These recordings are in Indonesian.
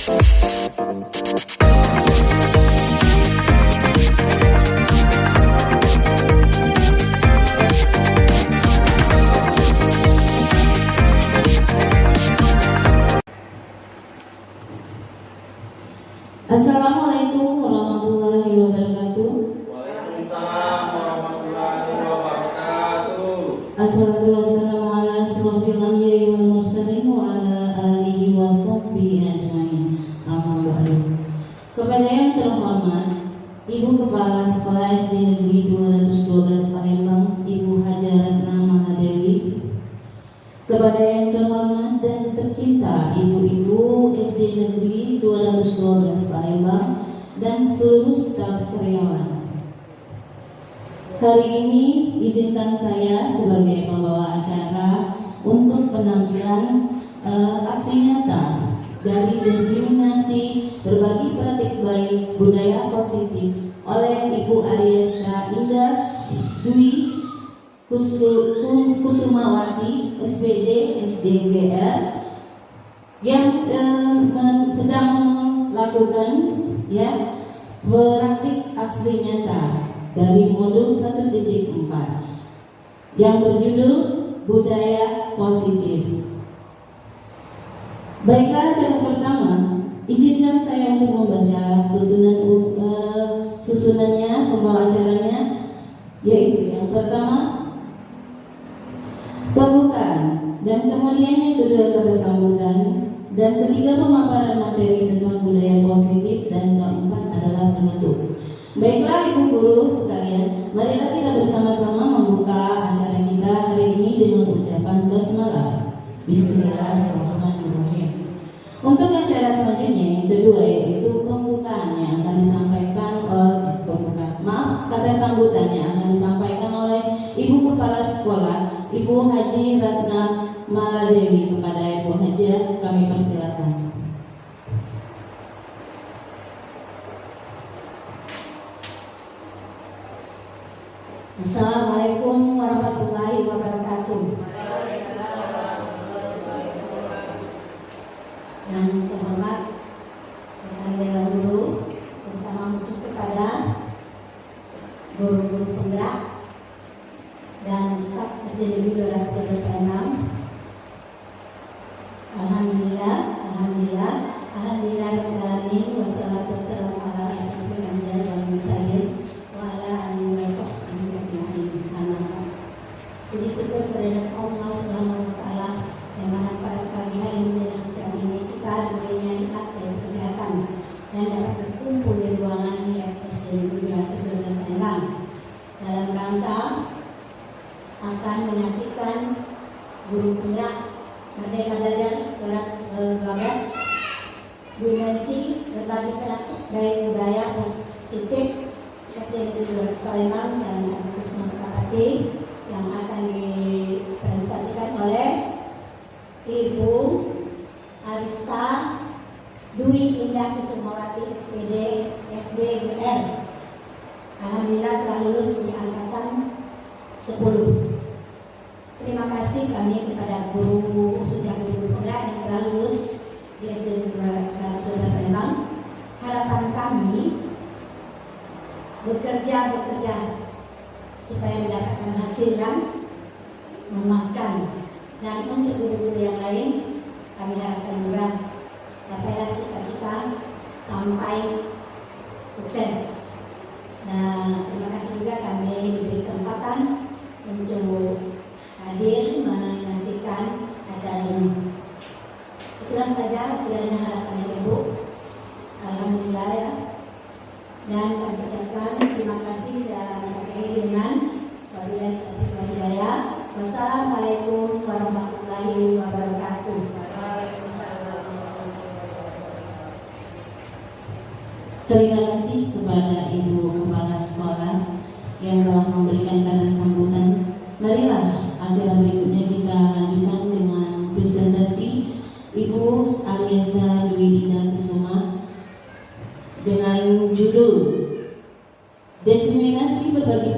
Assalamualaikum warahmatullahi wabarakatuh. Waalaikumsalam warahmatullahi wabarakatuh. Assalatu wassalamu ala asrofil anbiya'i wal mursalin wa ala alihi wa sahbihi ajmain. Amma ba'du. Kepada yang terhormat Ibu Kepala Sekolah SD Negeri 212 Palembang, Ibu Haja Ratna Mahadewi. Kepada yang terhormat dan tercinta Ibu-ibu SD Negeri 212 Palembang dan seluruh staf karyawan. Hari ini izinkan saya sebagai pembawa acara untuk penampilan aksi nyata dari diseminasi berbagi praktik baik budaya positif oleh Ibu Arieska Indah Dwi Kusumawati SPD SDGR yang sedang melakukan praktik aksi nyata dari modul 1.4 yang berjudul budaya positif. Baiklah, acara pertama, izinkan saya untuk membaca susunannya, pembawa acaranya, yaitu yang pertama pembukaan, dan kemudian yang kedua kata sambutan, dan ketiga pemaparan materi tentang budaya positif, dan keempat adalah penutup. Baiklah ibu guru sekalian, marilah kita bersama-sama membuka acara kita hari ini dengan ucapan basmalah. Bismillahirrahmanirrahim. Untuk acara selanjutnya yang kedua yaitu pembukaan yang akan disampaikan oleh kata sambutan yang akan disampaikan oleh Ibu Kepala Sekolah Ibu Haji Ratna Maladewi. Kepada Ibu Haji kami persilakan. Assalamualaikum warahmatullahi wabarakatuh. Yang terhormat rekan dewan guru, terutama khusus kepada guru-guru penggerak dan staf SD Negeri 212 Palembang. Alhamdulillah, wassalatu wassalamu ala asyrofil anbiya'i wal mursalin wa ala alihi wa sahbihi ajmain. Puji syukur kepada Allah Subhanahu wa taala yang mana pada pagi hari ini dan siang ini kita diberinya nikmat dan kesehatan dan dapat berkumpul di ruangan SD Negeri 212 Palembang dalam rangka akan menyaksikan guru penggerak Merdeka Belajar 212 dimensi berbagi praktik baik budaya positif SD Negeri 212 Palembang dan Agus Mantapati yang akan dipresentasikan oleh Ibu Arieska Dwi Indah Kusumawati SPD SDGR. Alhamdulillah telah lulus di angkatan 10. Terima kasih kami kepada guru sudah guru penggerak yang telah lulus di SD Negeri 212 Palembang. Harapan kami bekerja supaya mendapatkan hasil yang memuaskan, dan untuk guru-guru yang lain kami harapkan juga capailah cita-cita sampai sukses. Nah, terima kasih juga kami diberi kesempatan untuk hadir menyaksikan acara ini. Itulah saja kiranya harapan Ibu. Alhamdulillah ya. Dan kami ucapkan terima kasih dan akhiri dengan wabillahi taufiq wal hidayah. Wassalamualaikum warahmatullahi wabarakatuh. Terima kasih kepada Ibu Kepala Sekolah yang telah memberikan kata sambutan. Marilah acara berikutnya kita lanjutkan dengan presentasi Ibu Arieska Dwi Indah Kusuma dengan judul Diseminasi berbagi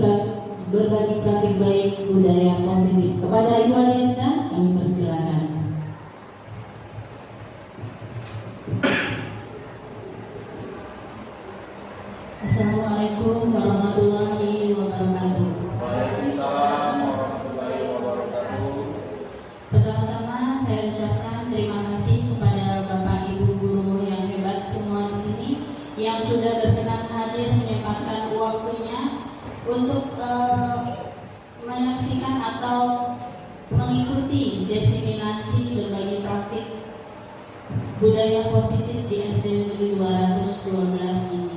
praktik baik budaya positif. Kepada Ibu Arieska kami persilakan. Assalamualaikum warahmatullahi wabarakatuh. Waalaikumsalam warahmatullahi wabarakatuh. Pertama-tama saya ucapkan terima kasih kepada Bapak Ibu guru yang hebat semua di sini yang sudah berkenan hadir menyempatkan waktunya untuk menyaksikan atau mengikuti diseminasi berbagai praktik budaya positif di SD Negeri 212 ini.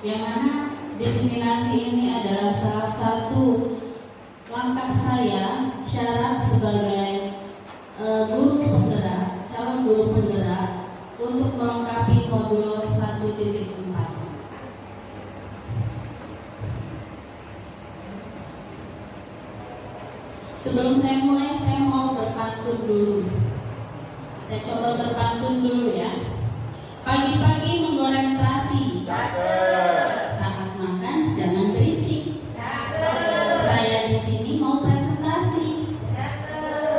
Yang mana diseminasi ini adalah salah satu langkah saya syarat sebagai guru penggerak, calon guru penggerak untuk melengkapi modul 1.4. Sebelum saya mulai, saya mau berpantun dulu. Saya coba berpantun dulu ya. Pagi-pagi menggoreng terasi, saat makan jangan berisik. Saya di sini mau presentasi,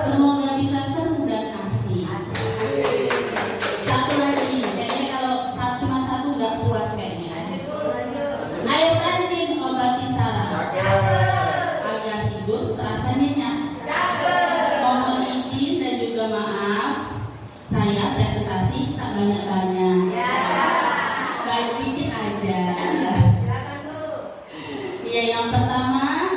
semoga bisa seru dan asik. Satu lagi, kayaknya kalau cuma satu nggak puas kayaknya. Air rajin obati saraf, agar hidup terasa nyenyak. Mohon izin dan juga maaf, saya presentasi tak banyak-banyak. Baik dikit aja. Ya, yang pertama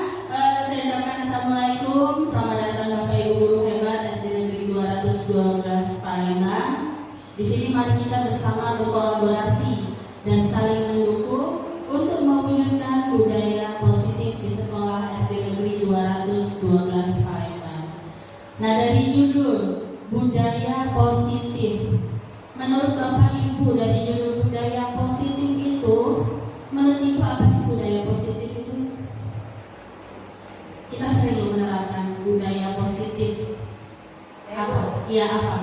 saya ucapkan Assalamualaikum, selamat datang Bapak Ibu guru hebat SD Negeri 212 Palembang. Di sini mari kita bersama berkolaborasi dan saling mendukung untuk mewujudkan budaya positif di sekolah SD Negeri 212 Palembang. Nah, dari judul budaya positif, menurut Bapak Ibu dari judul budaya positif itu, menurut Ibu apa sih budaya positif itu? Kita sering menerapkan budaya positif. Apa? Iya apa?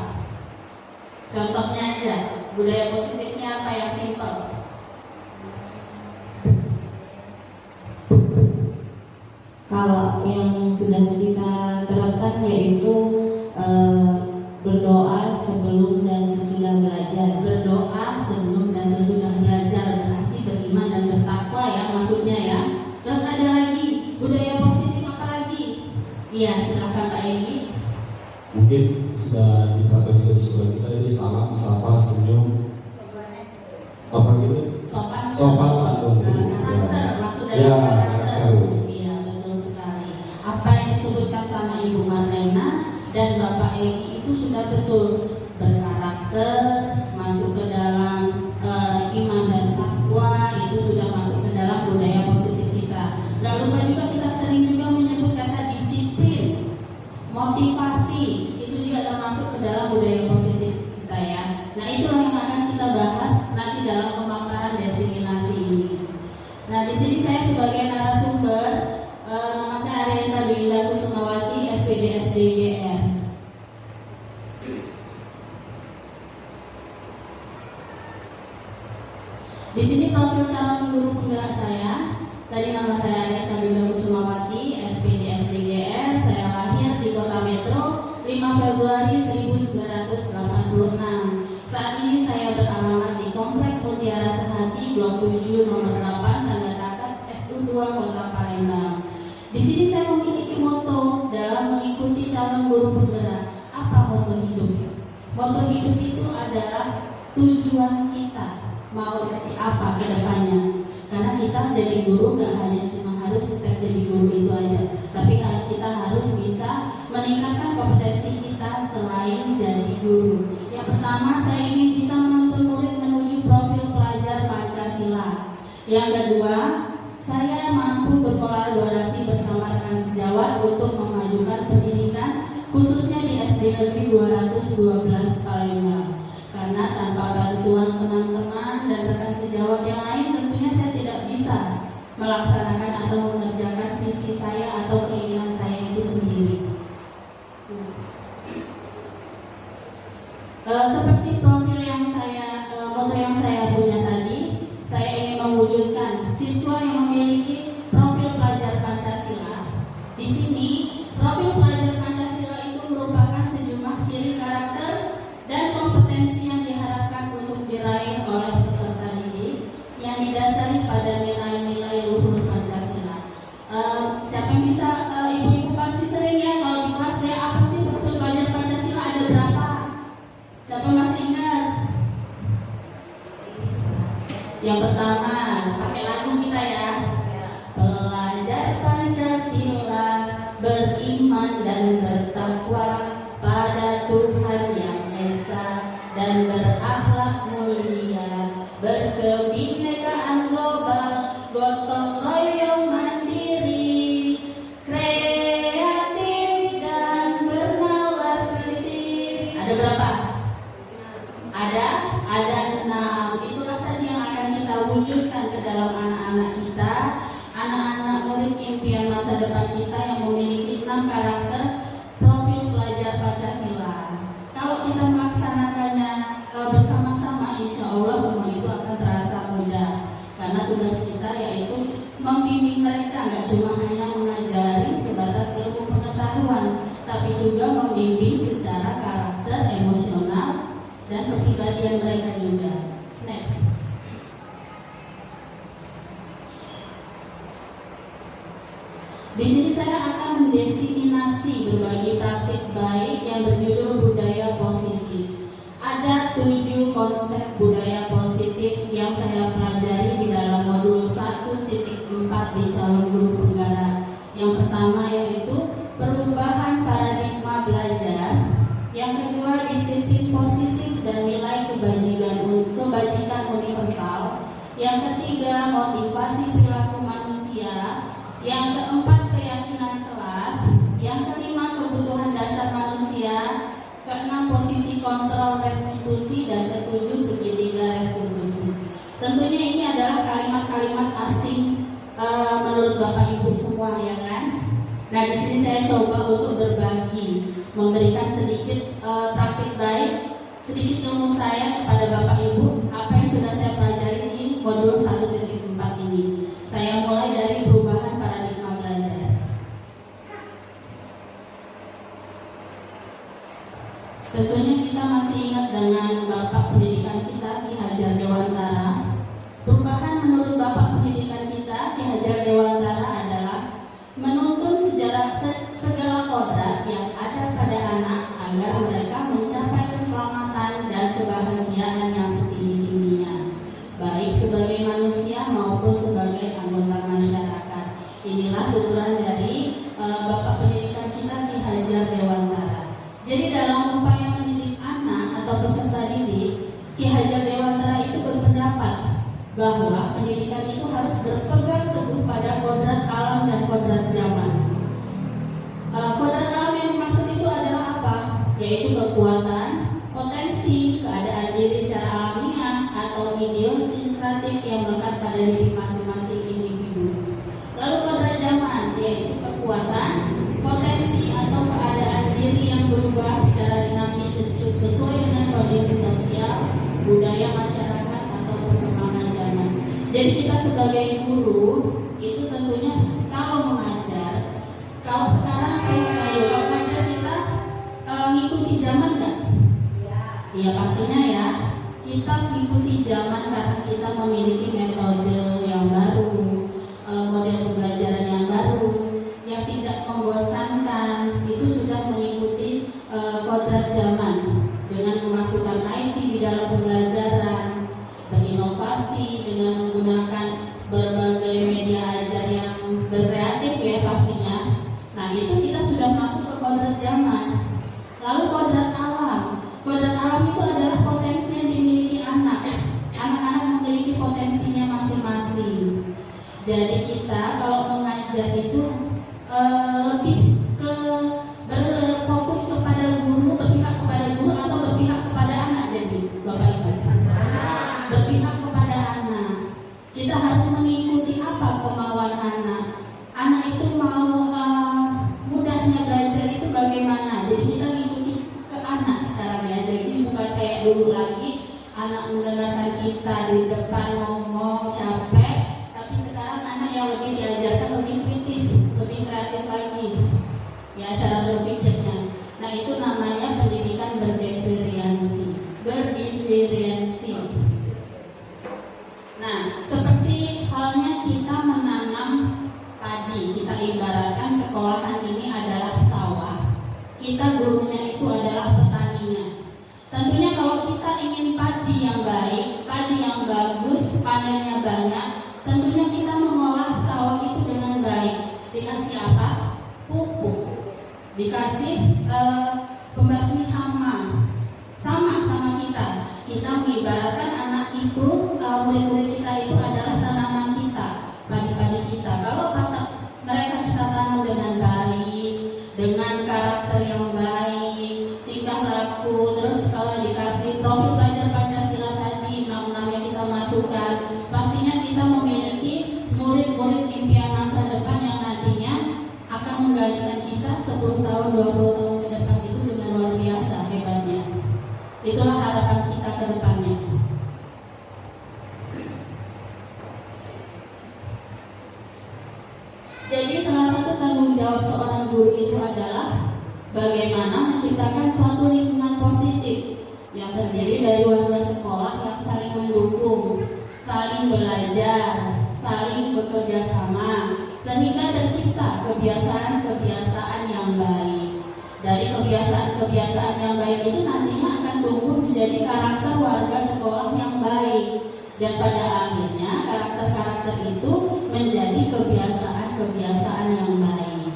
Contohnya aja, budaya positifnya apa yang simpel? Kalau yang sudah kita terapkan yaitu berdoa sebelum dan sesudah belajar. Berdoa sebelum dan sesudah belajar berarti beriman dan bertakwa ya maksudnya ya. Terus ada lagi budaya positif apa lagi? Iya, silakan Pak Egi. Mungkin sudah diterapkan juga di sekolah kita, ini salam, sapa, senyum, apa gitu? Sopan santun. Karakter, maksud dari Ya, karakter. Iya, betul sekali. Apa yang disebutkan sama Ibu Marlena dan Bapak Egi itu sudah betul, berkarakter, masuk ke dalam iman dan takwa, itu sudah masuk ke dalam budaya positif kita. Gak lupa juga kita sering juga menyebut kata disiplin, motivasi, itu juga termasuk ke dalam budaya positif kita ya. Nah, itulah yang akan kita bahas nanti dalam pemaparan diseminasi ini. Nah, di sini saya sebagai narasumber, nama saya Ariesa Dwinda Kusumawati, SPD SDGR. Di sini profil calon guru penggerak saya. Tadi nama saya Ariesa Dwinda Kusumawati, SPD SDGR. Saya lahir di Kota Metro 5 Februari 1986. Saat ini saya beralamat di Komplek Mutiara Sehati, Blok 7, nomor 8, Tangga Takat, SU2, Kota Palembang. Di sini saya memiliki moto dalam mengikuti calon guru penggerak. Apa moto hidup? Moto hidup itu adalah tujuan kita mau jadi apa ke depannya. Karena kita jadi guru nggak hanya cuma harus step jadi guru itu aja, tapi kita harus bisa meningkatkan kompetensi kita selain jadi guru. Yang pertama, saya ingin bisa menuntun murid menuju profil pelajar Pancasila. Yang kedua, saya mampu berkolaborasi bersama rekan sejawat untuk memajukan pendidikan khususnya di SD Negeri 212 Palembang. Karena tanpa bantuan teman-teman dan rekan sejawat yang lain, tentunya saya tidak bisa melaksanakan atau mengerjakan visi saya atau keinginan saya itu sendiri. Seperti profil yang moto yang saya punya tadi, saya ingin mewujudkan siswa yang memiliki profil pelajar Pancasila. Di sini, profil pelajar Pancasila itu merupakan sejumlah ciri karakter dan kompetensi yang diharapkan untuk diraih oleh peserta didik yang didasari pada Yang pertama, pakai lagu kita ya. Belajar Pancasila, beriman dan bertakwa pada Tuhan Yang Esa, dan berakhlak mulia, berkebinekaan global, gotong royong mandiri, kreatif dan bernalar kritis. Ada berapa? Ada 6. Itulah tadi yang akan kita wujudkan ke dalam anak-anak kita, anak-anak murid impian masa depan kita yang memiliki 6 karakter profil pelajar Pancasila. Kalau kita melaksanakannya bersama-sama, insya Allah semua itu akan terasa mudah. Karena tugas kita yaitu membimbing mereka, nggak cuma hanya mengajari sebatas ilmu pengetahuan, tapi juga membimbing secara karakter, emosional, dan kepribadian mereka juga. Next. Di sini saya akan mendefinisi berbagai praktik baik yang berjudul budaya positif. Ada 7 konsep budaya positif yang saya pelajari di dalam modul 1.4 di calon guru penggarap. Yang pertama yaitu perubahan paradigma belajar. Yang kedua, disiplin positif dan nilai kebajikan universal. Yang ketiga, motivasi perilaku manusia. Yang keempat, keyakinan kelas. Yang kelima, kebutuhan dasar manusia. Keenam, posisi kontrol restitusi. Dan ketujuh, segitiga restitusi. Tentunya ini adalah kalimat-kalimat asing menurut Bapak Ibu semua, ya kan? Nah, di sini saya coba untuk berbagi, memberikan sedikit praktik baik, sedikit ilmu saya kepada Bapak Ibu, apa yang sudah saya pelajari di modul 1.4 ini. Saya mulai dari perubahan paradigma belajar. Tentunya kita masih ingat dengan Bapak Pendidikan kita, Ki Hajar Dewantara. Perubahan menurut Bapak Pendidikan kita, Ki Hajar Dewantara, adalah menuntun segala kodrat yang ada pada anak agar mereka mencapai keselamatan dan kebahagiaan yang setinggi-tingginya, baik sebagai manusia maupun sebagai anggota masyarakat. Inilah tuturan dari Bapak Pendidikan kita, Ki Hajar Dewantara. Jadi dalam upaya mendidik anak atau peserta didik, Ki Hajar Dewantara itu berpendapat bahwa pendidikan itu harus berpegang teguh pada kodrat alam dan kodrat zaman. Kodrat alam yang dimaksud itu adalah apa? Yaitu kekuatan, potensi, keadaan diri secara alamiah atau idiosinkratik yang melekat pada diri masing-masing individu. Lalu kodrat zaman, yaitu kekuatan, potensi atau keadaan diri yang berubah secara dinamis sesuai dengan kondisi sosial, budaya masyarakat atau perkembangan zaman. Jadi kita sebagai guru itu tentunya kalau mengajar, kalau sekarang saya kalau mengajar kita ngikuti zaman nggak? Iya pastinya ya. Kita mengikuti zaman karena kita memiliki metode yang baru, model pembelajaran yang baru, yang tidak membosankan. Itu sudah mengikuti kodrat zaman dengan memasukkan IT di dalam pembelajaran, berinovasi dengan menggunakan berbagai media ajar yang berkreatif ya pastinya. Nah itu kita sudah masuk ke kodrat zaman. Lalu kodrat alam. Kodrat alam itu adalah potensi yang dimiliki anak. Anak-anak memiliki potensinya masing-masing. Jadi kita kalau mengajar itu lebih ke berfokus kepada guru, berpihak kepada guru atau berpihak kepada anak. Jadi Bapak Ibu berpihak kepada anak. Kita harus mengikuti apa kemauan anak. Anak itu mau mudahnya belajar itu bagaimana. Jadi kita ngikuti ke anak sekarang ya. Jadi bukan kayak dulu lagi anak mendengarkan kita di depan ngomong capek, tapi sekarang anak yang lebih diajarkan lebih kritis, lebih kreatif lagi ya cara berpikirnya. Nah itu namanya pendidikan berdiferensi. Nah seperti halnya kita menanam padi, kita ibaratkan sekolahan ini adalah sawah, kita gurunya itu adalah petaninya. Tentunya kalau kita ingin padi yang baik, padi yang bagus, panen dikasih pembasmi hama, sama kita mengibaratkan anak itu, murid-murid kita itu adalah tanaman kita, padi-padi kita. Kalau mereka kita tanam dengan baik, dengan karakter yang baik, tingkah laku, terus kalau dikasih profil pelajar Pancasila tadi, 6 yang kita masukkan, pastinya kita memiliki murid-murid impian masa depan yang nantinya akan menggantikan kita 10 tahun, 20 tahun ke depan itu dengan luar biasa hebatnya. Itulah harapan kita ke depannya. Jadi salah satu tanggung jawab seorang guru itu adalah bagaimana menciptakan suatu lingkungan positif yang terdiri dari warga sekolah yang saling mendukung, saling belajar, saling bekerja sama, sehingga tercipta kebiasaan-kebiasaan yang baik. Dari kebiasaan-kebiasaan yang baik itu nantinya akan tumbuh menjadi karakter warga sekolah yang baik. Dan pada akhirnya karakter-karakter itu menjadi kebiasaan-kebiasaan yang baik.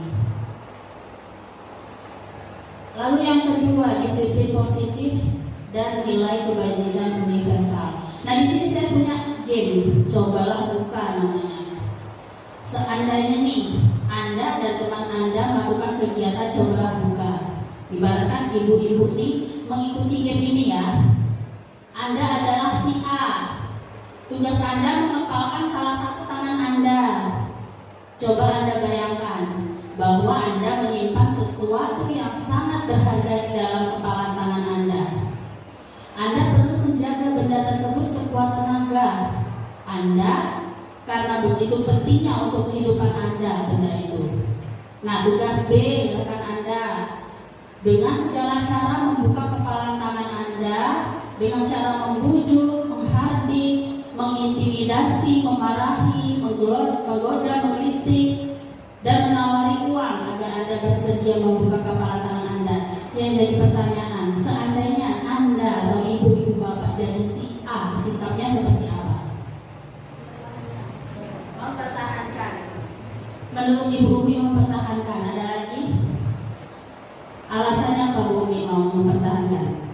Lalu yang kedua, disiplin positif dan nilai kebajikan universal. Nah, di sini saya punya game, cobalah buka namanya. Seandainya nih Anda dan teman Anda melakukan kegiatan cobalah buka, ibaratkan ibu-ibu nih mengikuti game ini ya. Anda adalah si A. Tugas Anda mengepalkan salah satu tangan Anda. Coba Anda bayangkan bahwa Anda menyimpan sesuatu yang sangat berharga di dalam kepalan tangan Anda. Anda perlu menjaga benda tersebut sekuat tenaga Anda, karena begitu pentingnya untuk kehidupan Anda benda itu. Nah, tugas B rekan Anda, dengan segala cara membuka kepalan tangan Anda, dengan cara membujuk, menghardik, mengintimidasi, memarahi, menggoda, mengkritik, dan menawari uang agar Anda bersedia membuka kepala tangan Anda. Yang jadi pertanyaan, seandainya Anda atau ibu-ibu bapak jadi si A, sikapnya seperti apa? Mempertahankan. Menurut Ibu Umi mempertahankan, ada lagi? Alasannya apa Bu Umi mau mempertahankan?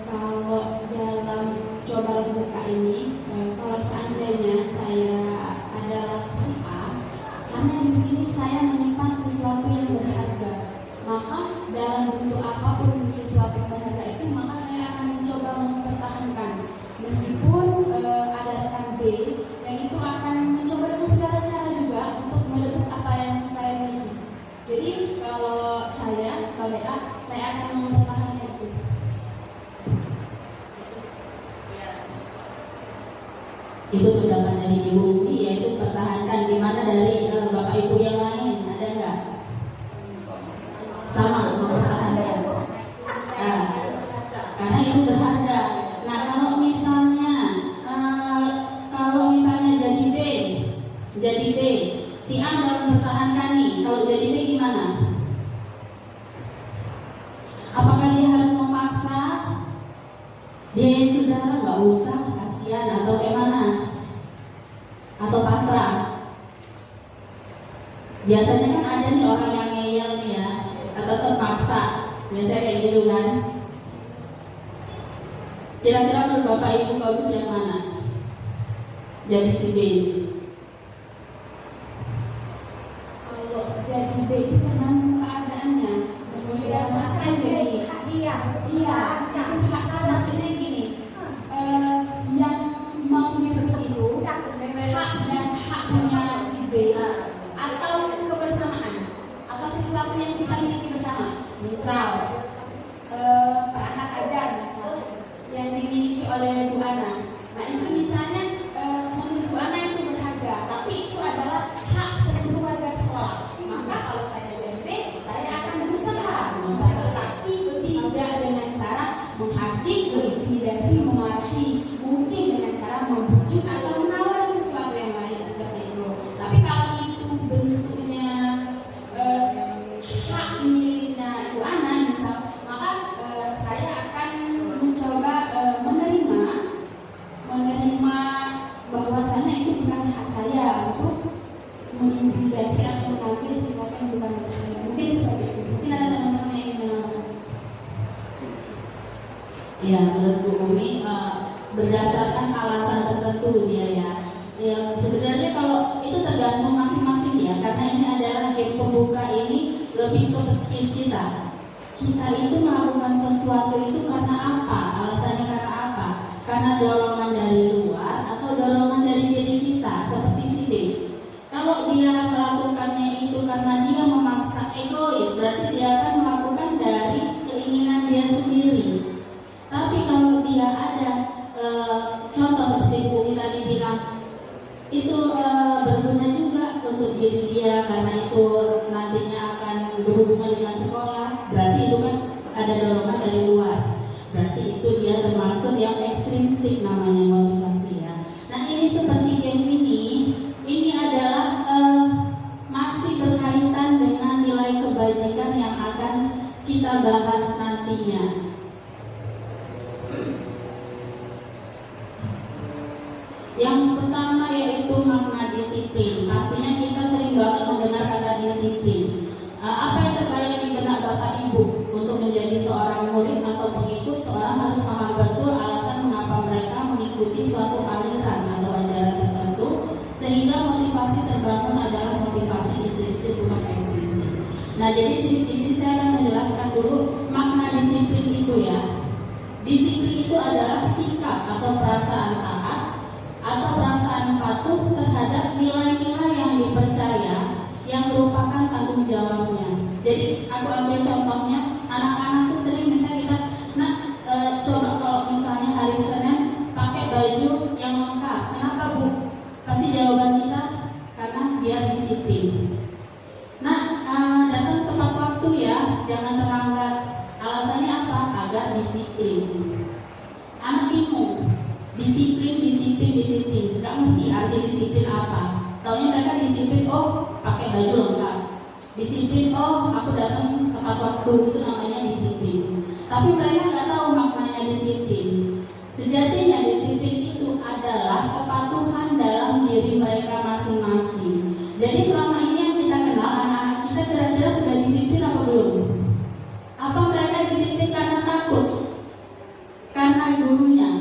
Kalau dalam coba buka ini, kalau seandainya saya adalah si A, karena di sini saya menyimpan sesuatu yang berharga, maka dalam bentuk apapun sesuatu yang berharga itu, maka saya akan mencoba mempertahankan, meskipun ada rekan B yang itu akan mencoba dengan segala cara juga untuk merebut apa yang saya miliki. Jadi kalau saya sebagai A, saya akan mempertahankan itu. Itu pendapat dari Ibu Umi, yaitu pertahankan. Gimana dari Bapak Ibu yang lain, ada nggak? Sama, mempertahankan. Karena itu berharga. Nah, kalau misalnya jadi B, si A udah mempertahankan nih. Kalau jadi B gimana? Apakah dia harus memaksa? Dia sudah nggak usah, kasihan, atau gimana? Atau pasrah? Biasanya kan ada nih orang yang ngeyel nih ya, atau terpaksa. Biasanya kayak gitu kan. Kira-kira menurut Bapak Ibu bagus yang mana? Jadi si B. Kalau jadi B itu tergantung keadaannya. Kan begini. Iya, itu hak saya. Maksudnya gini, yang mau direbut itu hak dan haknya si B atau kebersamaan atau sesuatu yang kita miliki bersama. Misal perangkat ajar yang dimiliki oleh Bu Ana. Nah itu misalnya menurut Bu Ana itu berharga. Ya, menurut Bu Umi berdasarkan alasan tertentu dia ya. Ya, sebenarnya kalau itu tergantung masing-masing ya, karena ini adalah game pembuka ini lebih ke psikis kita. Kita itu melakukan sesuatu itu karena apa? Alasannya karena apa? Karena dorongan dari luar atau dorongan dari diri kita, seperti si B. Kalau dia melakukannya itu karena dia memaksa egois, berarti dia akan melakukan dari keinginan dia sendiri. Tapi kalau dia ada contoh seperti Bu Umi tadi bilang, itu berguna juga untuk diri dia karena itu nantinya akan berhubungan dengan sekolah, berarti itu kan ada dorongan dari luar, berarti itu dia termasuk yang ekstrinsik namanya motivasi ya. Nah ini seperti game ini adalah masih berkaitan dengan nilai kebajikan yang akan kita bahas nantinya. Yang pertama yaitu makna disiplin. Pastinya kita sering banget mendengar kata disiplin. Apa yang terbayang di benak Bapak Ibu untuk menjadi seorang murid atau pengikut, seorang harus paham betul alasan mengapa mereka mengikuti suatu aliran atau ajaran tertentu, sehingga motivasi terbangun adalah motivasi intrinsik bukan ekstrinsik. Nah, jadi di sini saya akan menjelaskan dulu makna disiplin itu ya. Disiplin itu adalah sikap atau perasaan taat atau perasaan patuh terhadap nilai-nilai yang dipercaya yang merupakan tanggung jawabnya. Jadi aku ambil contohnya, anak-anak tuh sering misalnya kita, coba kalau misalnya hari Senin pakai baju yang lengkap, kenapa Bu? Pasti jawaban kita karena biar disiplin. Datang tepat waktu ya, jangan terlambat. Alasannya apa? Agar disiplin. Anak bingung. Disiplin. Gak ngerti arti disiplin apa. Taunya mereka disiplin, oh pakai baju lengkap. Disiplin, oh aku datang tepat waktu, itu namanya disiplin. Tapi mereka gak tahu maknanya disiplin. Sejatinya disiplin itu adalah kepatuhan dalam diri mereka masing-masing. Jadi selama ini yang kita kenal, anak-anak kita kira-kira sudah disiplin apa belum? Apa mereka disiplin karena takut? Karena gurunya?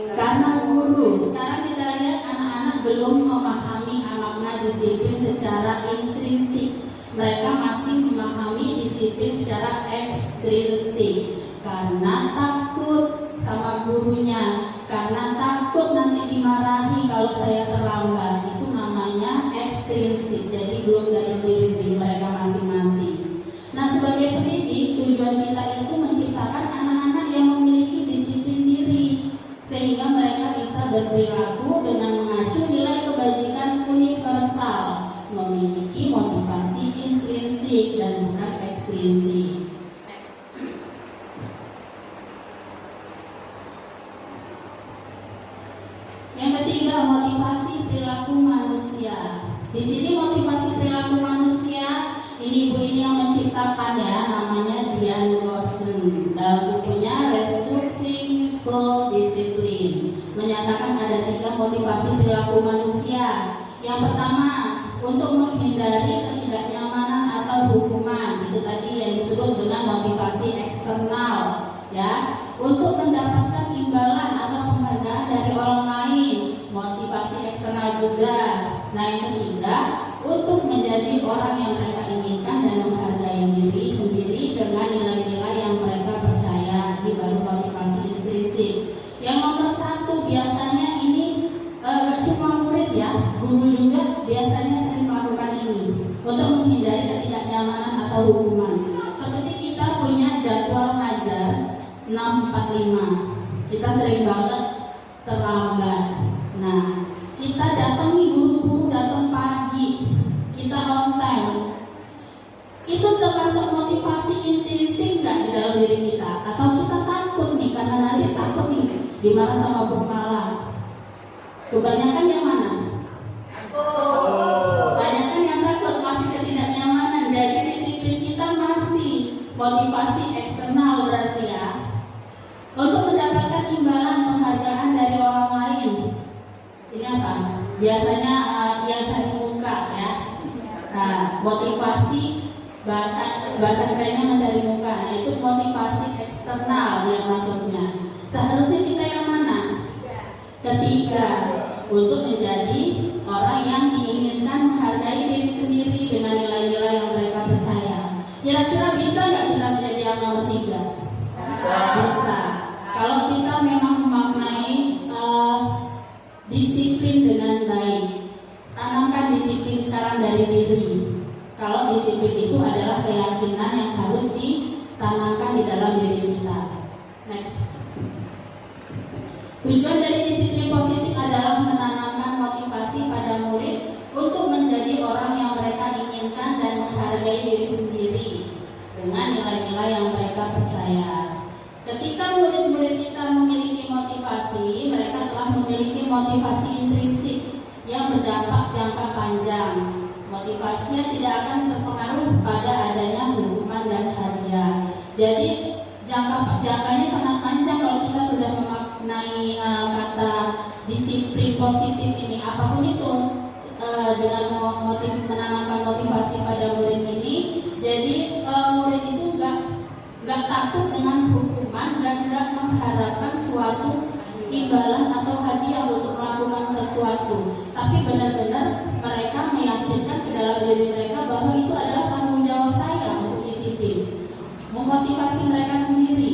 Karena guru. Sekarang kita lihat anak-anak belum memahami makna disiplin secara intrinsik. Mereka masih memahami disiplin secara ekstrinsik karena takut sama gurunya, karena takut nanti dimarahi kalau saya terlambat. Itu namanya ekstrinsik. Jadi belum dari diri mereka masing-masing. Nah, sebagai pendidik, tujuan kita itu menciptakan anak-anak yang memiliki disiplin diri, sehingga mereka bisa berperilaku dengan mengacu nilai kebajikan universal, memiliki motivasi intrinsik dan bukan ekstrinsik. Yang ketiga, motivasi perilaku manusia. Di sini motivasi perilaku manusia ini Bu ini yang menciptakan ya, namanya Dian Rosen. Dalam bukunya Restructuring School Discipline menyatakan ada 3 motivasi perilaku manusia. Yang pertama, untuk menghindari ketidaknyamanan atau hukuman. Itu tadi yang disebut dengan motivasi eksternal ya. Untuk mendapatkan imbalan atau penghargaan dari orang lain, motivasi eksternal juga. Nah, yang ketiga, untuk menjadi orang yang mereka inginkan dan menghargai diri sendiri dengan nilai-nilai yang mereka percaya. Ini baru motivasi intrinsik. Yang nomor 1 biasanya ini cuma murid ya, guru juga biasanya sering melakukan ini untuk menghindari ketidaknyamanan atau hukuman. Seperti kita punya jadwal ngajar 6.45, kita sering banget terlambat. Nah, kita datang nih, guru-guru datang pagi, kita on time. Itu termasuk motivasi intrinsik nggak di dalam diri kita? Atau kita takut nih, karena nanti takut nih dimarah sama Bu Mala? Kebanyakan yang mana? Kebanyakan yang takut, masih ketidaknyamanan. Jadi disiplin kita masih motivasi eksternal berarti ya. Untuk mendapatkan imbalan penghargaan dari orang lain. Ini apa? Biasanya yang cari muka ya. Nah, motivasi bahasa kerennya mencari muka. Nah, itu motivasi eksternal atau tidak? Bisa. Bisa. Kalau kita memang memaknai disiplin dengan baik, tanamkan disiplin sekarang dari diri. Kalau disiplin itu adalah keyakinan yang harus ditanamkan di dalam diri kita. Next. Tujuan dari disiplin positif adalah menanamkan motivasi pada murid untuk menjadi orang yang mereka inginkan dan menghargai diri sendiri dengan nilai-nilai yang mereka percaya. Ketika murid-murid kita memiliki motivasi, mereka telah memiliki motivasi intrinsik yang berdampak jangka panjang. Motivasinya tidak akan terpengaruh pada adanya hukuman dan hadiah. Jadi jangkanya sangat panjang kalau kita sudah memaknai kata disiplin positif ini, apapun itu, dengan menanamkan motivasi pada murid ini. Jadi murid itu nggak takut dengan hukuman dan nggak mengharapkan suatu imbalan atau hadiah untuk melakukan sesuatu, tapi benar-benar mereka meyakinkan ke dalam diri mereka bahwa itu adalah tanggung jawab saya untuk disiplin, memotivasi mereka sendiri,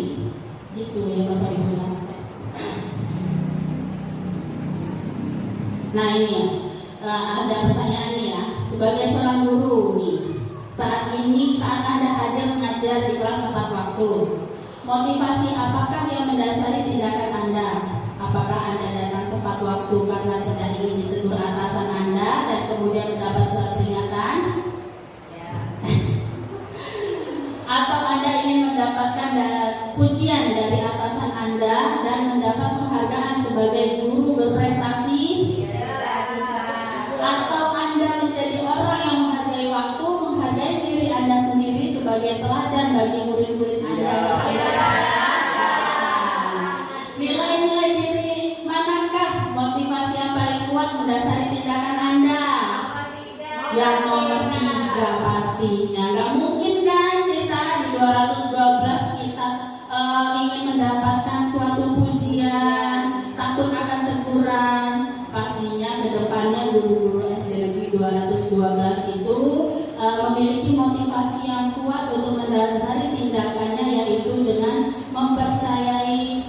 gitu ya Bapak Ibu. Nah ini ada pertanyaan nih ya, sebagai seorang guru nih, saat Anda hadir mengajar di kelas tepat waktu, motivasi apakah yang mendasari tindakan Anda? Apakah Anda datang tepat waktu karena tidak ingin ditegur atasan Anda dan kemudian mendapat surat peringatan? Ya. Atau Anda ingin mendapatkan pujian dari atasan Anda dan mendapat penghargaan sebagai guru berprestasi? Atau Anda menjadi orang yang menghargai waktu, menghargai diri Anda sendiri sebagai teladan bagi murid-murid Anda? Nilai-nilai diri manakah motivasi yang paling kuat mendasari tindakan Anda? Yang nomor 3 pastinya. Gak mungkin kan kita di 212 kita ingin mendapatkan suatu pujian, takut akan teguran. Pastinya ke depannya guru-guru SD Negeri 212 itu memiliki motivasi yang kuat untuk mendasari tindakannya, yaitu dengan mempercayai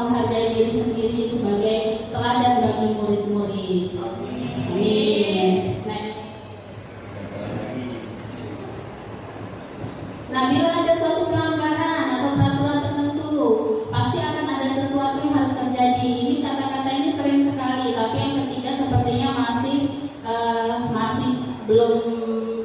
menghargai diri sendiri sebagai teladan bagi murid-murid. Amin. Nah, bila ada suatu pelanggaran atau peraturan tertentu, pasti akan ada sesuatu yang harus terjadi. Ini kata-kata ini sering sekali, tapi yang ketiga sepertinya masih belum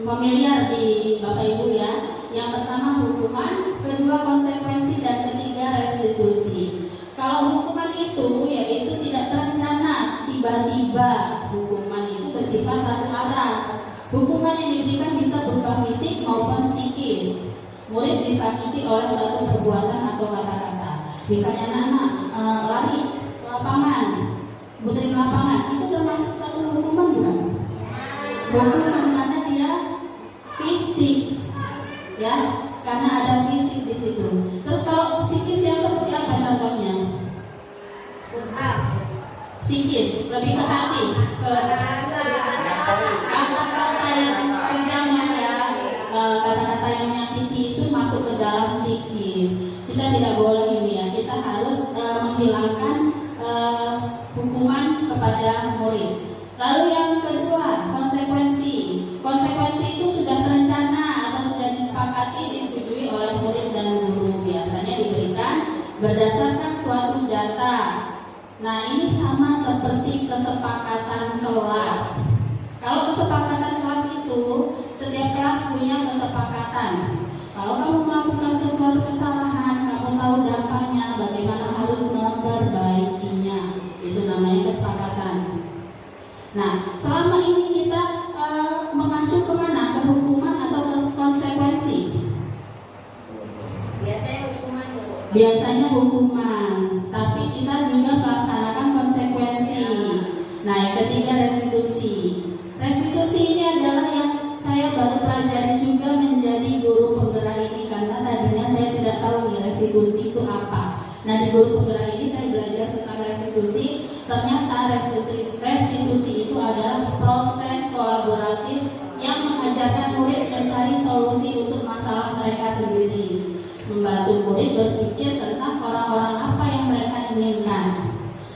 familiar di Bapak Ibu ya. Yang pertama hukuman, kedua konsekuensi, dan ketiga restitusi. Kalau hukuman itu yaitu tidak terencana, tiba-tiba. Hukuman itu bersifat satu arah. Hukuman yang diberikan bisa berupa fisik maupun psikis. Murid disakiti oleh suatu perbuatan atau kata-kata. Misalnya anak lari ke lapangan, putri lapangan, itu termasuk suatu hukuman bukan? Hukuman karena dia fisik, ya, karena ada fisik di situ. Terus kalau psikis yang seperti apa contohnya? Psikis lebih ke hati, ke kata-kata yang kejamnya ya, kata-kata yang menyakiti itu masuk ke dalam psikis. Kita tidak boleh ini ya, kita harus menghilangkan hukuman kepada murid. Lalu yang kedua, konsekuensi. Konsekuensi itu sudah terencana atau sudah disepakati, disetujui oleh murid dan guru. Biasanya diberikan berdasarkan suatu data. Nah, ini sama seperti kesepakatan kelas. Kalau kesepakatan kelas itu, setiap kelas punya kesepakatan. Kalau kamu melakukan sesuatu kesalahan, kamu tahu dampaknya, bagaimana harus memperbaikinya. Itu namanya kesepakatan. Nah, selama ini kita mengacu kemana? Ke hukuman atau ke konsekuensi? Biasanya hukuman, tapi kita juga melaksanakan konsekuensi. Nah, yang ketiga restitusi. Restitusi ini adalah yang saya baru pelajari juga menjadi guru penggerak ini, karena tadinya saya tidak tahu nih restitusi itu apa. Nah, di guru penggerak ini saya belajar tentang restitusi. Ternyata restitusi itu adalah proses kolaboratif yang mengajarkan murid mencari solusi untuk masalah mereka sendiri. membantu murid berpikir tentang orang-orang apa yang mereka inginkan.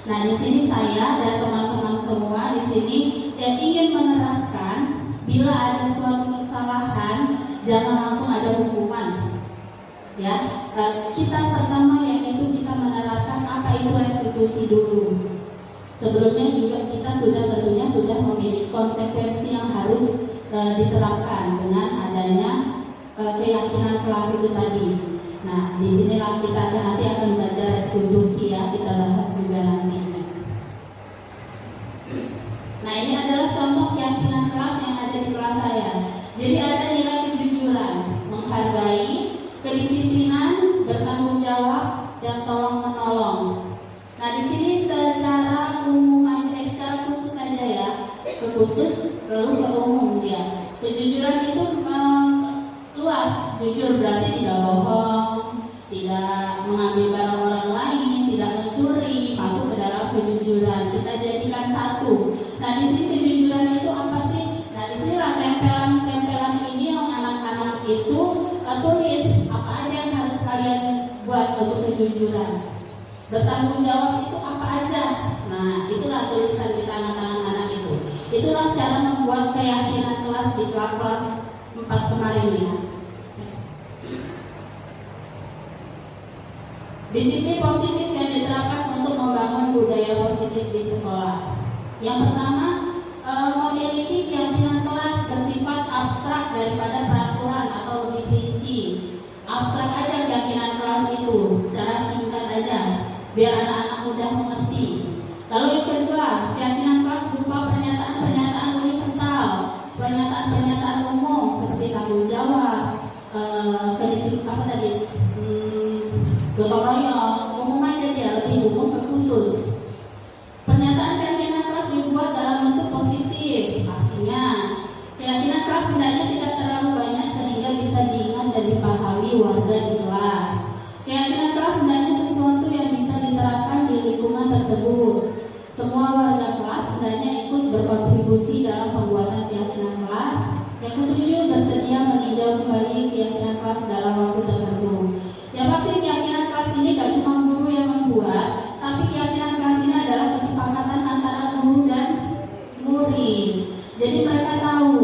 Nah, di sini saya dan teman-teman semua di sini yang ingin menerapkan bila ada suatu kesalahan jangan langsung ada hukuman. Ya, kita pertama yaitu kita menerapkan apa itu restitusi dulu. Sebelumnya juga kita tentunya sudah memiliki konsekuensi yang harus diterapkan dengan adanya keyakinan kelas itu tadi. Nah, di sinilah kita nanti akan belajar restitusi ya, kita bahas juga nanti. Nah, ini adalah contoh keyakinan kelas yang ada di kelas saya. Jadi ada nilai kejujuran, menghargai, kedisiplinan, bertanggung jawab, dan tolong menolong. Nah, di sini secara umum aja, secara khusus saja ya, ke khusus lalu ke umum dia. Kejujuran itu luas, jujur berarti tidak bohong, tidak mengambil barang orang lain, tidak mencuri, masuk ke dalam kejujuran. Kita jadikan satu. Nah, di sini kejujuran itu apa sih? Nah, di sinilah tempelan ini yang anak-anak itu tulis apa aja yang harus kalian buat untuk kejujuran. Bertanggung jawab itu apa aja? Nah, itulah tulisan di tangan-tangan anak itu. Itulah cara membuat keyakinan kelas di kelas 4 kemarin ya. Disiplin positif yang diterapkan untuk membangun budaya positif di sekolah. Yang pertama, memiliki keyakinan kelas bersifat abstrak daripada peraturan atau lebih rinci. Abstrak aja keyakinan kelas itu, secara singkat aja, biar anak-anak mudah mengerti. Lalu yang kedua, keyakinan kelas berupa pernyataan-pernyataan universal, pernyataan-pernyataan umum seperti tanggung jawab, gotong royong, umum aja dia, lebih umum ke khusus. Pernyataan keyakinan kelas dibuat dalam bentuk positif, pastinya. Keyakinan kelas hendaknya tidak terlalu banyak sehingga bisa diingat dan dipahami warga di kelas. Keyakinan kelas hendaknya sesuatu yang bisa diterapkan di lingkungan tersebut. Semua warga kelas hendaknya ikut berkontribusi dalam pembuatan keyakinan kelas. Yang ketujuh, bersedia meninjau kembali keyakinan kelas dalam waktu tertentu. Yang pasti keyakinan kelas ini gak cuma guru yang membuat, tapi keyakinan kelas ini adalah kesepakatan antara guru dan murid. Jadi mereka tahu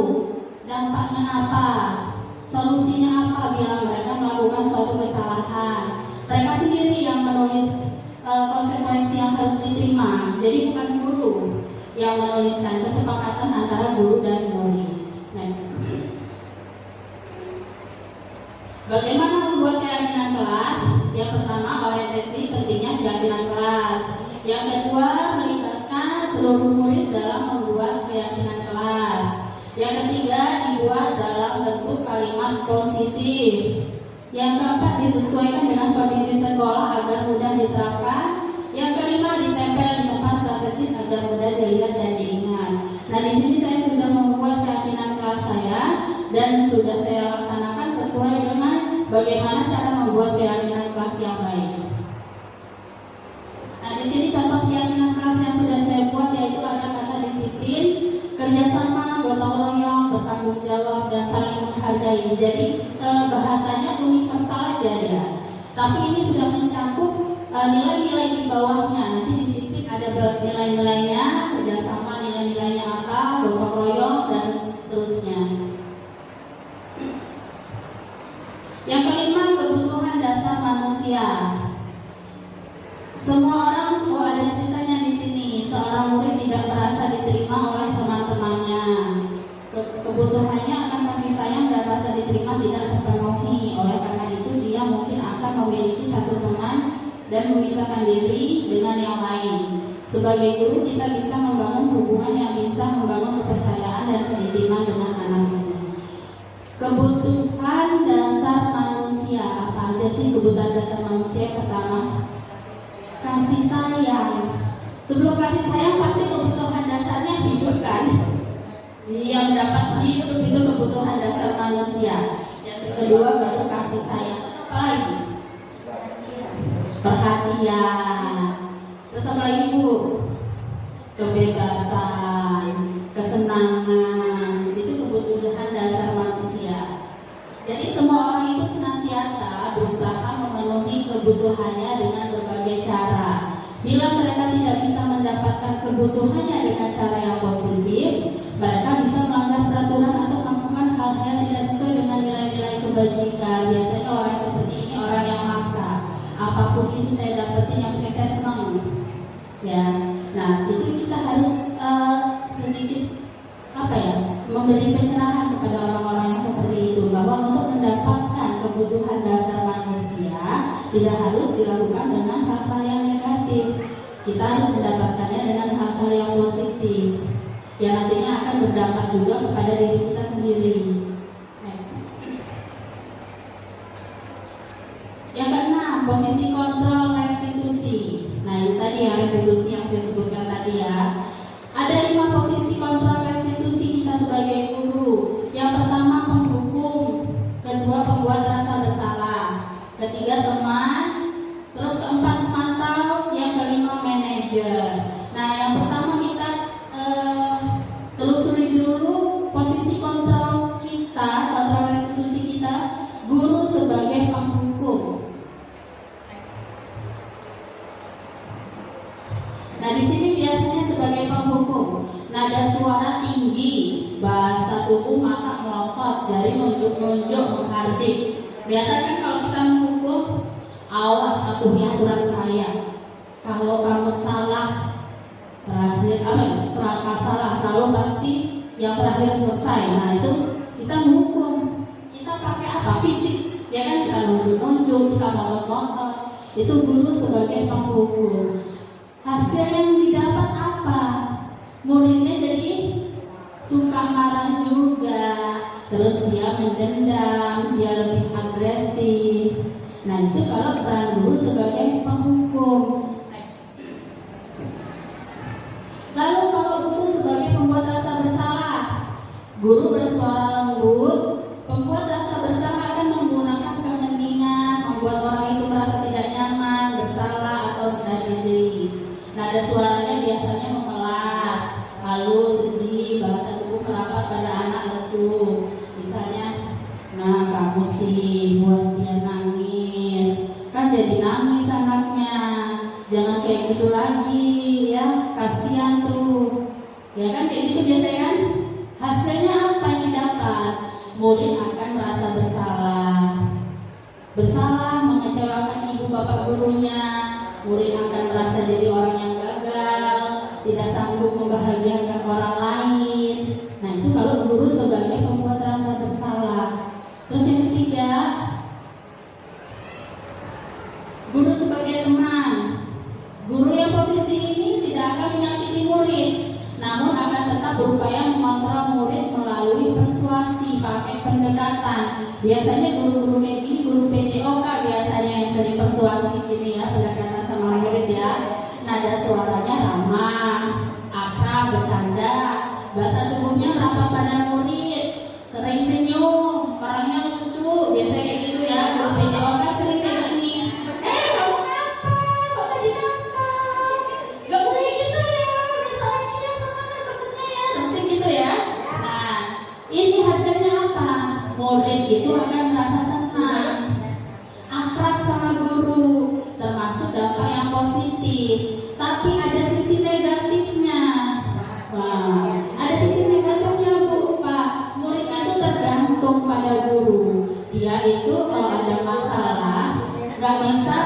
dampaknya apa, solusinya apa bila mereka melakukan suatu kesalahan. Mereka sendiri yang menulis konsekuensi yang harus diterima. Jadi bukan guru yang menuliskan, kesepakatan antara guru dan murid. Next. Bagaimana membuat keyakinan kelas? Yang pertama, orientasi pentingnya keyakinan kelas. Yang kedua, melibatkan seluruh murid dalam membuat keyakinan kelas. Yang ketiga, dibuat dalam bentuk kalimat positif. Yang keempat, disesuaikan dengan kondisi sekolah agar mudah diterapkan. Yang kelima, ditempel di tempat strategis agar mudah dilihat dan diingat. Nah, di sini saya sudah membuat keyakinan kelas saya dan sudah saya laksanakan sesuai dengan bagaimana cara membuat keyakinan kelas yang baik. Nah, di sini contoh keyakinan kelas yang sudah saya buat yaitu ada kata disiplin, kerjasama, gotong royong, bertanggung jawab, dan saling menghargai. Jadi bahasanya universal aja ya. Tapi ini sudah mencakup nilai-nilai di bawahnya. Nanti disiplin ada nilai-nilainya, kerjasama nilai-nilainya apa, gotong royong, dan seterusnya. Yang kelima, kebutuhan dasar manusia. Semua orang ada ceritanya di sini. Seorang murid tidak merasa diterima oleh teman-temannya. Kebutuhannya akan kasih sayang dan rasa diterima tidak terpenuhi. Oleh karena itu dia mungkin akan memiliki satu teman dan memisahkan diri dengan yang lain. Sebagai guru kita bisa membangun hubungan yang bisa membangun kepercayaan dan keintiman dengan anak-anak. Kebutuhan dasar manusia, apa aja sih kebutuhan dasar manusia? Pertama, kasih sayang. Sebelum kasih sayang pasti kebutuhan dasarnya hidup kan? Yang dapat hidup itu kebutuhan dasar manusia. Yang kedua baru kasih sayang. Apa lagi? Perhatian. Terus apa lagi Bu? Kebebasan, kesenangan. Itu kebutuhan dasar manusia. Jadi semua orang itu senantiasa berusaha kebutuhannya dengan berbagai cara. Bila mereka tidak bisa mendapatkan kebutuhannya dengan cara yang positif, mereka bisa melanggar peraturan atau melakukan hal-hal yang tidak sesuai dengan nilai-nilai kebajikan. Biasanya orang seperti ini orang yang maksa. Apapun itu saya dapetin yang penting saya senang. Ya, nah itu kita harus sedikit memberi pencerahan kepada orang-orang yang seperti itu, bahwa untuk mendapatkan kebutuhan dasar manusia tidak harus dilakukan dengan hal-hal yang negatif. Kita harus mendapatkannya dengan hal-hal yang positif, yang nantinya akan berdampak juga kepada diri kita sendiri. Next. Yang keenam, posisi kontrol restitusi. Nah, ini tadi ya restitusi yang saya sebutkan tadi ya. Ada 5 posisi kontrol restitusi kita sebagai guru. Yang pertama penghukum, kedua pembuat rasa bersalah, ketiga teman, terus keempat pemantau, yang kelima manajer. Nah, yang pertama kita telusuri dulu posisi kontrol kita, kontrol restitusi kita, guru sebagai penghukum. Nah, di sini biasanya sebagai penghukum, nada suara tinggi, bahasa tubuh mata melotot, jari nunjuk-nunjuk, menghardik. Biasanya kalau kita menghukum, awas patuhi aturan saya. Kalau kamu salah, terakhir selangkah salah selalu pasti yang terakhir selesai. Nah, itu kita menghukum. Kita pakai apa? Fisik, ya kan? Kita nunjuk-nunjuk, kita melotot-melotot. Itu guru sebagai penghukum. Hasil yang didapat apa? Muridnya jadi suka marah juga, terus dia mendendam, dia lebih agresif. Nah, itu kalau peran guru sebagai penghukum. Lalu kalau guru sebagai pembuat rasa bersalah, guru bersuara lembut, pembuat rasa bersalah akan menggunakan keheningan, membuat orang itu merasa tidak nyaman, bersalah atau rendah diri. Nada suaranya biasanya memelas, halus, sedih, bahasa tubuh merapat pada anak lesu. Misalnya, nah kamu sih buat dia nangis, kan jadi nangis anaknya. Jangan kayak gitu lagi ya, kasihan tuh. Ya kan kayak gitu biasanya kan. Hasilnya apa yang didapat? Murid akan merasa bersalah, mengecewakan ibu bapak gurunya. Murid akan merasa jadi orang yang gagal, tidak sanggup membahagiakan orang lain. Nah, itu kalau guru sebagai pembuat rasa bersalah. Terus yang ketiga, guru sebagai teman. Guru yang posisi ini tidak akan menyakiti murid, namun akan tetap berupaya mengontrol murid melalui persuasi, pakai pendekatan. Biasanya guru-guru kayak gini, guru PJOK biasanya yang sering persuasi gini ya, pendekatan sama murid ya. Nada suaranya ramah, akrab, bercanda, bahasa tubuhnya rapat pada murid, sering senyum, orangnya lucu, biasanya kayak gitu ya. Guru PJOK sering kayak gini. Kamu kenapa? Kok tadi nakal? Gak boleh gitu ya, misalnya dia sama temennya ya, pasti gitu ya. Nah, ini hasilnya apa? Murid itu akan merasa senang, akrab sama guru, termasuk dampak yang positif. Tapi ada sisi negatifnya. Wah, ada sisi negatifnya Bu, Pak. Muridnya itu tergantung pada guru. Dia itu kalau ada masalah nggak bisa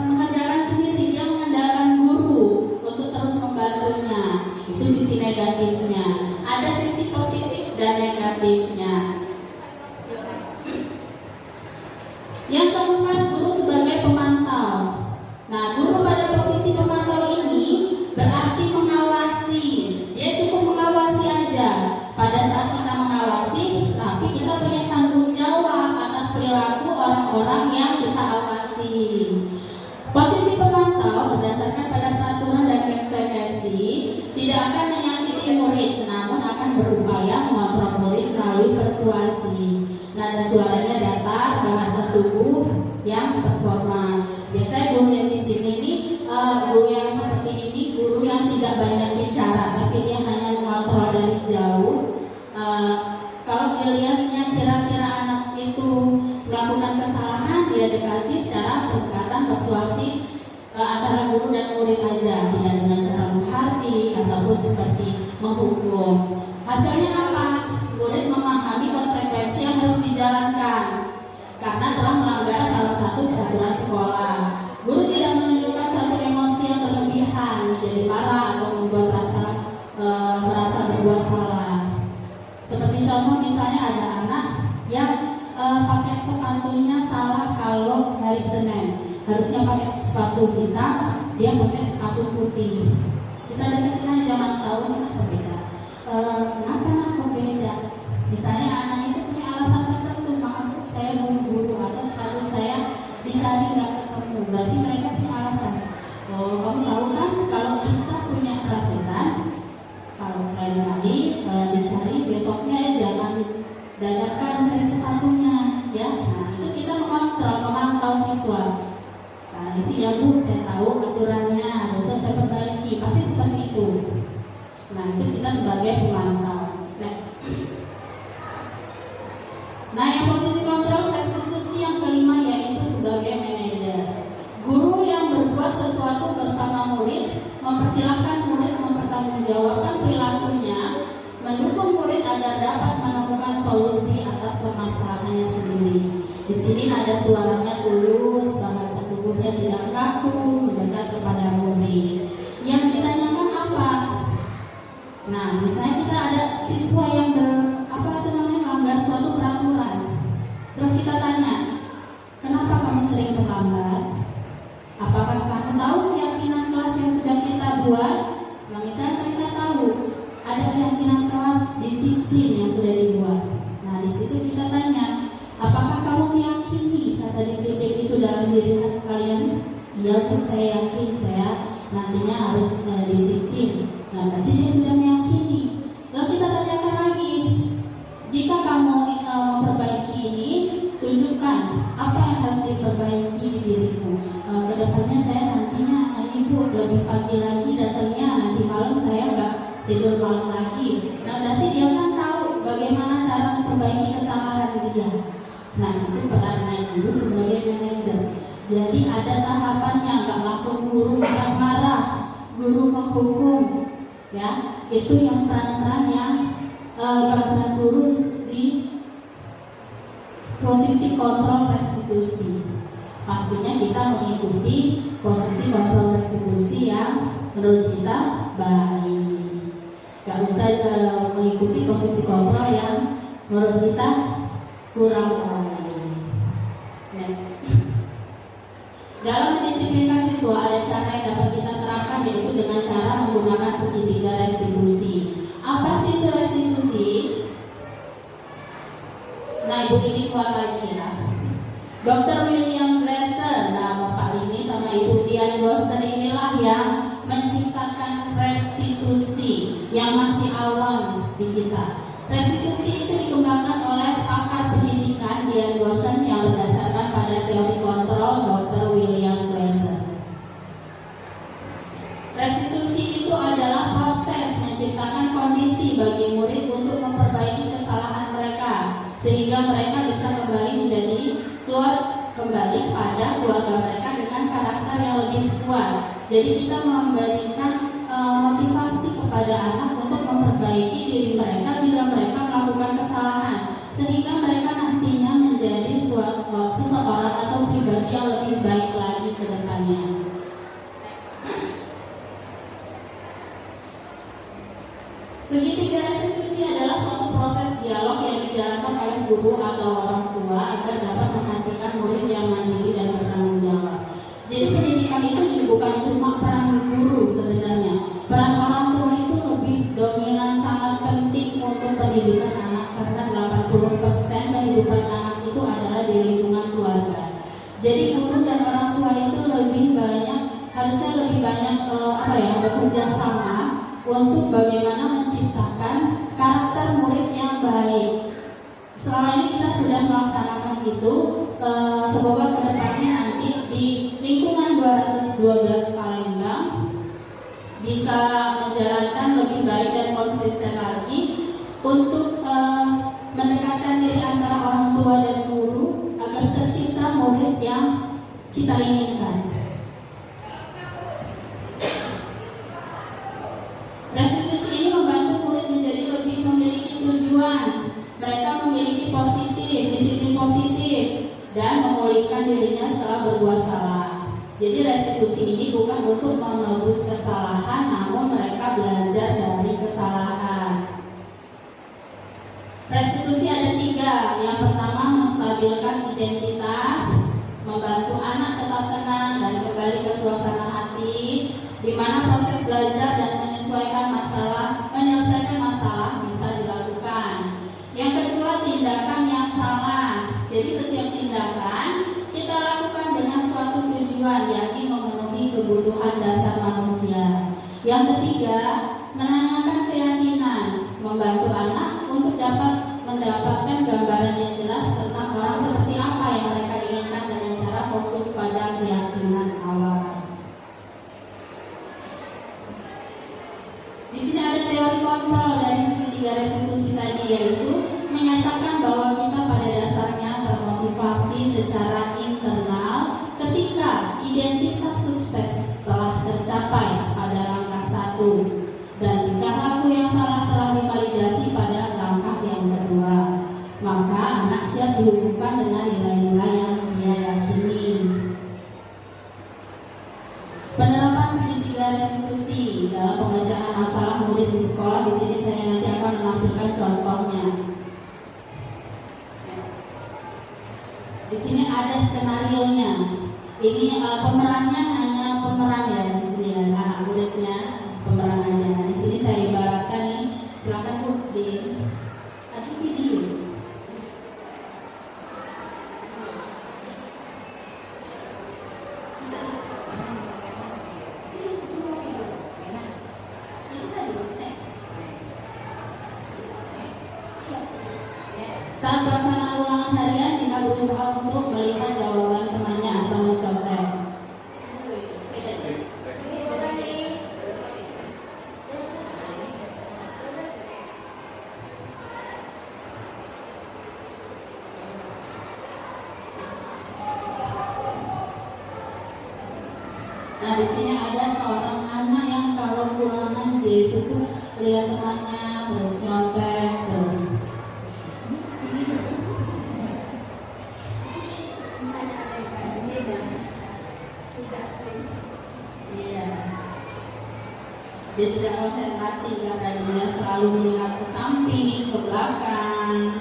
mengerjakan sendiri, dia mengandalkan guru untuk terus membantunya. Itu sisi negatifnya. Ada sisi positif dan negatifnya. Yang keempat, guru sebagai pemantau. Nah, guru pada posisi pemantau ini berarti mengawasi. Dia cukup mengawasi aja. Pada saat kita mengawasi, tapi kita punya tanggung jawab atas perilaku orang-orang yang kita awasi. Posisi pemantau berdasarkan pada peraturan dan konsekuensi tidak akan menyakiti murid, namun akan berupaya mengontrol murid melalui persuasi. Nada suaranya datar, bahasa tubuh yang performa. Biasanya guru yang di sini ini guru yang seperti ini, guru yang tidak banyak bicara, tapi dia hanya mengontrol dari jauh. Kalau dilihatnya kira-kira anak itu melakukan kesalahan, dia dekati secara cara pendekatan persuasi antara guru dan murid aja, tidak dengan cara menghardik ataupun seperti menghukum. Hasilnya apa? Murid memahami konsekuensi yang harus dijalankan karena telah melanggar salah satu peraturan sekolah. Guru tidak menunjukkan suatu emosi yang berlebihan, menjadi marah atau membuat merasa berbuat salah. Seperti contoh misalnya ada anak yang pakai sepatunya salah kalau hari Senin. Harusnya pakai sepatu hitam, dia pakai sepatu putih. Kita deketin aja, zaman tahun kenapa beda? Kenapa beda? Misalnya anak itu punya alasan tertentu, maaf saya mau buru atau sepatu saya dicari nggak ketemu, berarti mereka punya alasan. Oh, kamu tahu kan kalau kita punya peraturan, kalau lain kali dicari besoknya ya jangan dadakan cari sepatunya, ya. Nah itu kita memantau siswa. Nah itu ya Bu, saya tahu aturannya, besok saya perbaiki, pasti seperti itu. Nah itu kita sebagai pemantau. Nah yang posisi kontrol restitusi yang kelima yaitu sebagai manajer. Guru yang berbuat sesuatu bersama murid mempersilahkan murid mempertanggungjawabkan perilakunya, mendukung murid agar dapat menemukan solusi atas permasalahannya sendiri. Di sini ada suaranya tulus, bahasa tubuhnya tidak kaku, mendekat kepada murid. Yang ditanyakan apa? Nah, misalnya kita ada siswa yang melanggar suatu peraturan. Terus kita tanya, kenapa kamu sering terlambat? Apakah kamu tahu keyakinan kelas yang sudah kita buat? Nah, misalnya kita tahu ada keyakinan kelas disiplin yang sudah dibuat. Nah, di situ kita tanya, apakah kamu meyakini kata disiplin itu dalam diri kalian? Iya, pun saya yakin saya nantinya harus disiplin. Nah, berarti dia sudah meyakini. Lalu kita tanyakan lagi, jika kamu memperbaiki ini, tunjukkan apa yang harus diperbaiki di dirimu. Kedepannya saya nantinya ibu lebih pagi lagi datangnya, nanti malam saya nggak tidur malam lagi. Nah, berarti dia kan tahu bagaimana cara memperbaiki kesalahan dia. Nah, itu perannya ibu sebagai manajer. Jadi ada tahapannya, nggak langsung guru marah-marah, guru menghukum, ya. Itu yang peran-peran yang peran guru di posisi kontrol restitusi. Pastinya kita mengikuti posisi kontrol restitusi yang menurut kita baik. Gak usah mengikuti posisi kontrol yang menurut kita kurang baik. Next. Dalam mendisiplinkan siswa ada cara yang dapat kita terapkan, yaitu dengan cara menggunakan segitiga restitusi. Apa sih itu restitusi? Nah, ibu ini keluar lagi ya. Dr. William Glasser, nah bapak ini sama ibu Dian Gosser inilah yang menciptakan restitusi yang masih awam di kita. Restitusi itu dikembangkan oleh pakar pendidikan Dian Gosser yang berdasarkan pada teori kontrol Dr. William Glasser. Restitusi itu adalah proses menciptakan kondisi bagi murid untuk memperbaiki kesalahan mereka, sehingga mereka bisa keluar kembali pada keluarga mereka dengan karakter yang lebih kuat. Jadi kita memberikan motivasi kepada anak untuk memperbaiki diri mereka bila mereka melakukan kesalahan, sehingga mereka nantinya menjadi seseorang atau pribadi yang lebih baik lagi ke depannya. Segitiga restitusi adalah suatu proses dialog yang dijalankan oleh guru atau orang tua agar dapat menghasilkan murid yang mandiri dan bertanggung jawab. Jadi pendidikan itu bukan cuma peran guru sebenarnya. Peran orang tua itu lebih dominan, sangat penting untuk pendidikan anak karena 80% kehidupan anak itu adalah di lingkungan keluarga. Jadi guru dan orang tua itu harusnya lebih banyak bekerja sama untuk bagaimana menciptakan karakter murid yang baik. Selama ini kita sudah melaksanakan itu, semoga kedepannya nanti di lingkungan 212 Palembang bisa menjalankan lebih baik dan konsisten lagi untuk mendekatkan diri antara orang tua dan guru agar tercipta murid yang kita kita inginkan. Restitusi ini membantu murid menjadi lebih memiliki tujuan. Mereka memiliki disiplin positif, dan memulihkan dirinya setelah berbuat salah. Jadi restitusi ini bukan untuk menebus kesalahan, namun mereka belajar dari kesalahan. Restitusi ada 3. Yang pertama, menstabilkan identitas, membantu anak tetap tenang dan kembali ke suasana hati, di mana proses belajar dan menyelesaikan masalah bisa dilakukan. Yang kedua, tindakan yang salah. Jadi setiap tindakan kita lakukan dengan suatu tujuan, yakni memenuhi kebutuhan dasar manusia. Yang ketiga, menanyakan keyakinan, membantu anak untuk dapat mendapatkan gambaran yang jelas tentang orang seperti apa yang mereka inginkan dengan cara fokus pada keyakinan awal. Di sini ada teori kontrol dari segitiga restitusi tadi, yaitu menyatakan bahwa kita pada dasarnya termotivasi secara internal ketika identitas sukses telah tercapai pada langkah 1 dan tingkah laku yang salah telah divalidasi pada langkah yang kedua, maka anak siap dihubungkan dengan nilai-nilai yang dia yakini. Penerapan segitiga restitusi dalam pengerjaan masalah murid di sekolah, di sini saya nanti akan menampilkan contohnya. Di sini ada skenarionya. Ini pemerannya hanya pemeran ya, di sini ada muridnya pemeran aja. Nah, di sini saya ibaratkan nih, silakan Bu di ada video. Saat pelaksanaan ulangan harian, kita berusaha untuk melihat jawaban temannya atau mencontek. Nah, di sini ada seorang anak yang kalau ulangan dia itu tuh lihat temannya terus nyontek terus. Dia tidak konsentrasi karena dia selalu melihat ke samping, ke belakang.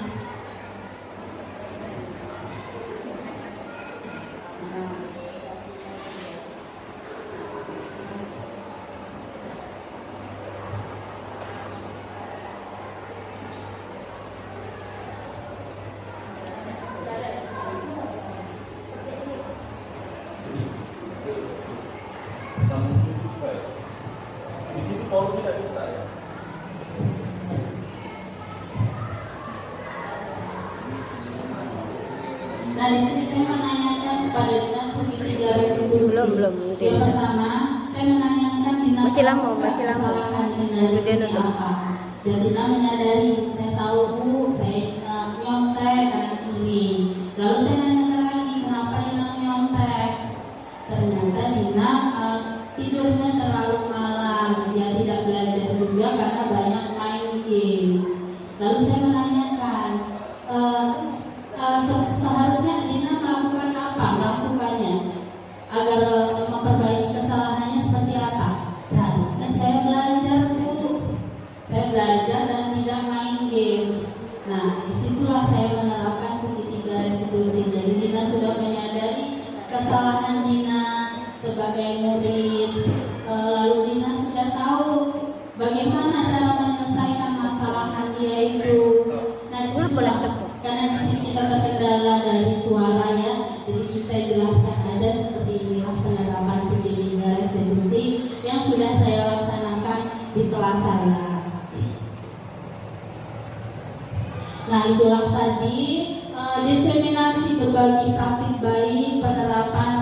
Nah, di sini saya menanyakan kepada dinas segitiga restitusi. Belum. Yang pertama, saya menanyakan dinas Masih lama. kesalahan di sini apa. Dan Dina menyadari, saya tahu Bu, saya nyontek karena ini. Lalu saya nanya lagi, kenapa Dina nyontek? Ternyata Dina tidurnya terlalu malam, dia tidak belajar juga karena banyak main game. Lalu saya menanyakan, seharusnya Dina melakukannya agar memperbaiki kesalahannya seperti apa? Seharusnya saya belajar Bu, saya belajar dan tidak main game. Nah, disitulah saya menerapkan segitiga restitusi. Jadi Dina sudah menyadari kesalahan Dina sebagai murid, lalu Dina sudah tahu bagaimana cara menyelesaikan masalah dia itu. Nah, disitulah karena di sini kita terkendala dari suara ya, jadi saya jelaskan aja seperti inilah penerapan segitiga restitusi yang sudah saya laksanakan di kelas saya. Nah, itulah tadi diseminasi berbagi praktik baik penerapan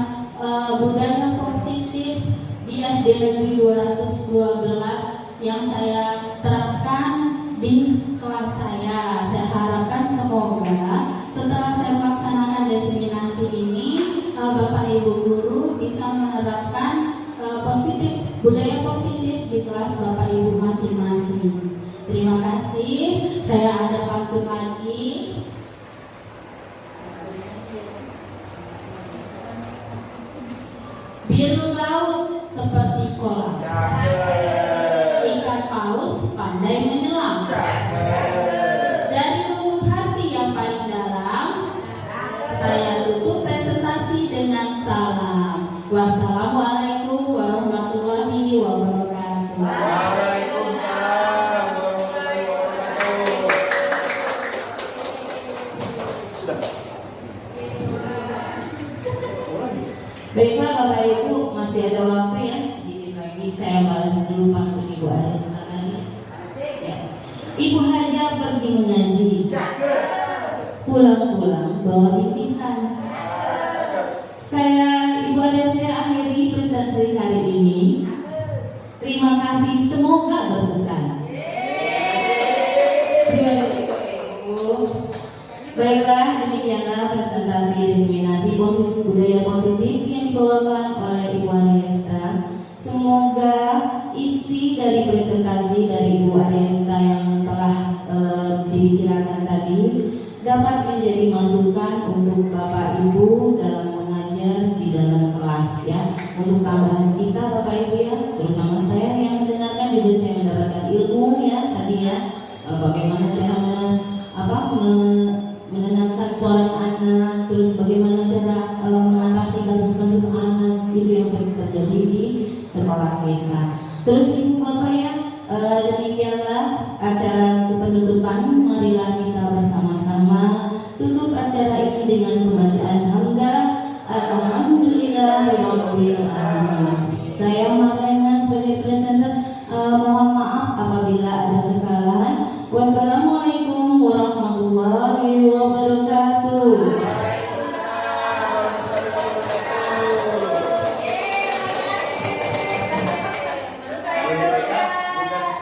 budaya positif di SD Negeri 212 yang saya terapkan di kelas saya. Saya harapkan semoga setelah saya melaksanakan diseminasi ini, Bapak Ibu guru budaya positif di kelas Bapak Ibu masing-masing. Terima kasih. Saya ada pantun lagi. Biru laut seperti kolam, ikan paus pandai menyelam. Dari lubuk hati yang paling dalam, saya tutup presentasi dengan salam. Wassalamualaikum warahmatullahi wabarakatuh. Waalaikumsalam warahmatullahi wabarakatuh. Baiklah Bapak Ibu, masih ada waktu ya, sedikit lagi saya balas dulu pantun Ibu Alesta tadi. Ya. Ibu Haja pergi mengaji, pulang-pulang bawa bingkisan. Saya Ibu Alesta akhiri presentasi hari ini. Terima kasih, semoga berkesan. Terima kasih Bapak Ibu. Baiklah, demikianlah presentasi diseminasi budaya positif yang dibawakan oleh Ibu Alesta. Semoga isi dari presentasi dari Ibu Alesta yang telah dibicarakan tadi dapat menjadi masukan untuk Bapak Ibu dalam mengajar di dalam kelas ya. Untuk tambahan kita Bapak Ibu ya, terutama saya yang mendengarkan juga saya mendapatkan ilmu ya tadi ya, bagaimana cara menenangkan seorang anak, terus bagaimana cara mengatasi kasus-kasus anak itu yang sering terjadi di sekolah kita. Terus Ibu Bapak ya, demikianlah acara penutupan. Marilah kita bersama-sama tutup acara ini dengan pembacaan hamdalah. Alhamdulillahirabbil alamin.